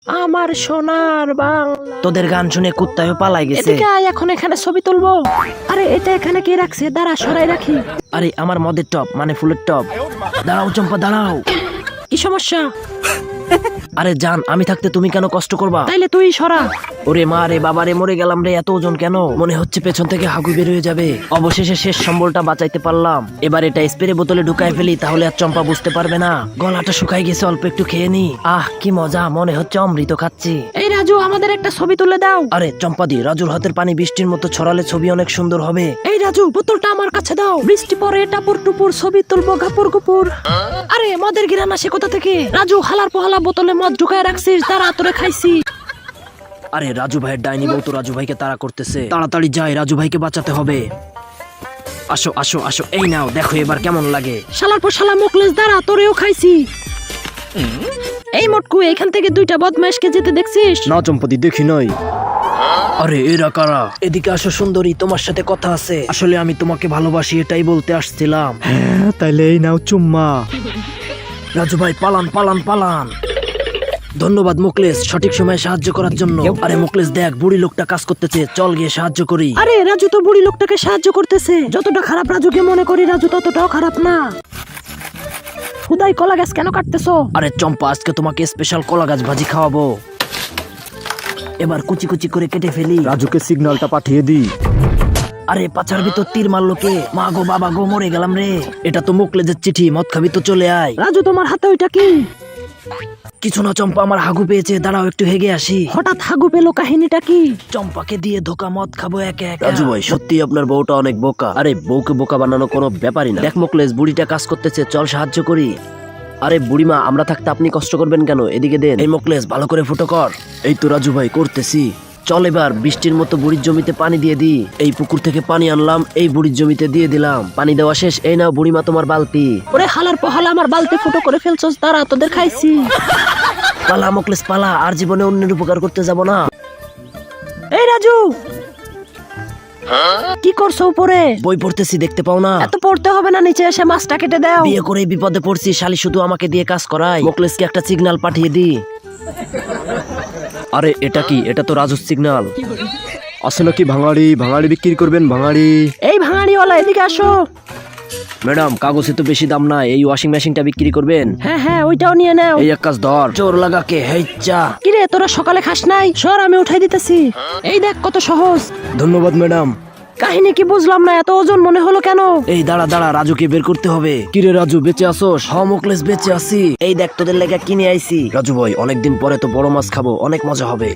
আমার সোনার বাংলা। তোদের গান শুনে কুত্তায়ও পালাই গেছে। এদিকে আয়, এখন এখানে ছবি তুলবো। আরে এটা এখানে কে রাখছে? দাঁড়া, সরাই রাখি। আরে আমার মদের টপ মানে ফুলের টপ। দাঁড়াও চম্পা দাঁড়াও। কি সমস্যা? আরে জান, আমি থাকতে তুমি কেন কষ্ট করবা? তাইলে তুই সরা। ওরে মা রে বাবা রে, মরে গেলাম রে, এত ওজন কেন? মনে হচ্ছে পেছন থেকে হাগু বের হয়ে যাবে। অবশেষে শেষ সম্বলটা বাঁচাইতে পারলাম। এবার এটা স্প্রে বোতলে ঢুকাই ফেলি, তাহলে আর চম্পা বুঝতে পারবে না। গলাটা শুকাই গেছে, অল্প একটু খেয়ে নি। আহ কি মজা, মনে হচ্ছে অমৃত খাচ্ছি। এই রাজু, আমাদের একটা ছবি তুলে দাও। আরে চম্পাদি, রাজুর হাতের পানি বৃষ্টির মতো ছড়ালে ছবি অনেক সুন্দর হবে। এই রাজু, বোতলটা আমার কাছে দাও। বৃষ্টি পরে টাপুর টুপুর ছবি তুলবো গাপুর গুপুর। আরে মদের গিরান আসে কোথা থেকে? রাজু, হালার পোহালা বোতলে মদ ঢুকায় রাখছিস, তারা তোরে খাইছি। আরে রাজু ভাইয়ের ডাইনি বউ তো রাজু ভাইকে তাড়া করতেছে। তাড়াতাড়ি যাই, রাজু ভাইকে বাঁচাতে হবে। আসো আসো আসো, এই নাও, দেখো এবার কেমন লাগে। শালার পর শালা মুখলেস, দাঁড়া, তোরেও খাইছি। এই মটকু, এখান থেকে দুইটা বদমাইশকে যেতে দেখছিস? না চম্পতি, দেখি নাই। আরে এরা কারা? এদিকে আসো সুন্দরী, তোমার সাথে কথা আছে। আসলে আমি তোমাকে ভালোবাসি, এটাই বলতে আসছিলাম। হ্যাঁ, তাইলে এই নাও চুম্মা। রাজু ভাই পালান পালান পালান। ধন্যবাদ মুকলেশ, সঠিক সময়ে সাহায্য করার জন্য। আরে মুকলেশ দেখ, বুড়ি লোকটা কাজ করতেছে, চল গিয়ে সাহায্য করি। আরে রাজু তো বুড়ি লোকটাকে সাহায্য করতেছে। যতটা খারাপ রাজুকে মনে করি, রাজু ততটাও খারাপ না। হুদাই কলা গাছ কেন কাটতেছো? আরে চম্পা, আজকে তোমাকে স্পেশাল কলা গাছ ভাজি খাওয়াবো। এবার কুচি কুচি করে কেটে ফেলি। রাজুকে সিগন্যালটা পাঠিয়ে দিই। আরে পাছার ভিতর তীর মারলো কে? মা গো বাবা গো, মরে গেলাম রে। এটা তো মুকলেজের চিঠি, মদ খাবি তো চলে আয়। রাজু, তোমার হাতে ওইটা কি? কিছু না চম্পা, আমার হাগু পেয়েছে, দাঁড়াও একটু হেগে আসি। হঠাৎ হাগু পেলো, কাহিনীটা কি? চম্পাকে দিয়ে ধোকা, মদ খাবো একে একে। রাজু ভাই, সত্যি আপনার বউটা অনেক বোকা। আরে বউকে বোকা বানানো কোনো ব্যাপারই না। দেখ মুকলেশ, বুড়িটা কাজ করতেছে, চল সাহায্য করি। আরে বুড়িমা, আমরা থাকতে আপনি কষ্ট করবেন কেন? এদিকে দেন। এই মুকলেশ, ভালো করে ফুটো কর। এই তো রাজু ভাই, করতেছি। চল এবার বৃষ্টির মতো বুড়ির জমিতে পানি দিয়ে দিই। এই পুকুর থেকে পানি আনলাম, এই বুড়ির জমিতে দিয়ে দিলাম। পানি দেওয়া শেষ, এই নাও বুড়িমা তোমার বালতি। ওরে হালার পহালা, আমার বালতি ফুটো করে ফেলছস, দাঁড়া, তোদের খাইছি। পালা মুকলেশ পালা, আর জীবনে অন্যের উপকার করতে যাব না। এই রাজু, কি করছো উপরে? বই পড়তেছি, দেখতে পাও না? এত পড়তে হবে না, নিচে এসে মাছটা কেটে দাও। বিয়ে করে বিপদে পড়ছি, শালি শুধু আমাকে দিয়ে কাজ করায়। মুকলেশকে একটা সিগন্যাল পাঠিয়ে দি। আরে এটা কি? এটা তো রাজুর সিগন্যাল। আসলে কি ভাঙাড়ি? ভাঙাড়ি বিক্রি করবেন ভাঙাড়ি? এই ভাঙাড়িওয়ালা, এদিকে আসো। ম্যাডাম, কাগজে তো বেশি দাম নাই, এই ওয়াশিং মেশিনটা বিক্রি করবেন? হ্যাঁ হ্যাঁ, ওইটাও নিয়ে নাও। এই এক কাজ ধর। জোর লাগাকে হেচ্চা। কিরে, তোরা সকালে খাস নাই? সর, আমি উঠাই দিতেছি। এই দেখ কত সহজ। ধন্যবাদ ম্যাডাম। কাহিনী কি বুঝলাম না, এত ওজন মনে হলো কেন? এই দাঁড়া দাঁড়া, রাজুকে বের করতে হবে। কিরে রাজু, বেঁচে আসোস? হ মুকলেশ, বেঁচে আছি। এই দেখ, তোদের লেগে কিনে আইছি। রাজু ভাই, অনেকদিন পরে তো বড় মাছ খাবো, অনেক মজা হবে।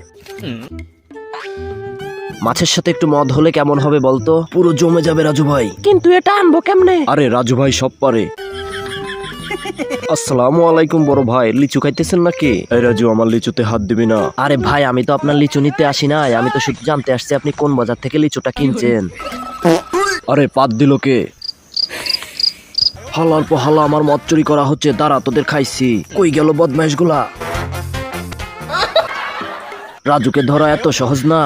মাছের সাথে একটু মদ হলে কেমন হবে বলতো? পুরো জমে যাবে রাজু ভাই। কিন্তু এটা আনবো কেমনে? আরে রাজু ভাই সব পারে। আসসালামু আলাইকুম বড় ভাই, লিচু খাইতেছেন নাকি? এই রাজু, আমার লিচুতে হাত দিবি না। আরে ভাই, আমি তো আপনার লিচু নিতে আসি নাই, আমি তো শুধু জানতে আসছি আপনি কোন বাজার থেকে লিচুটা কিনছেন। আরে পাত দিল কে? হালার পর হালা, আমার মদ চুরি করা হচ্ছে, দাঁড়া তোদের খাইছি। কই গেল বদমাইশ গুলা? রাজুকে ধরা এত সহজ না।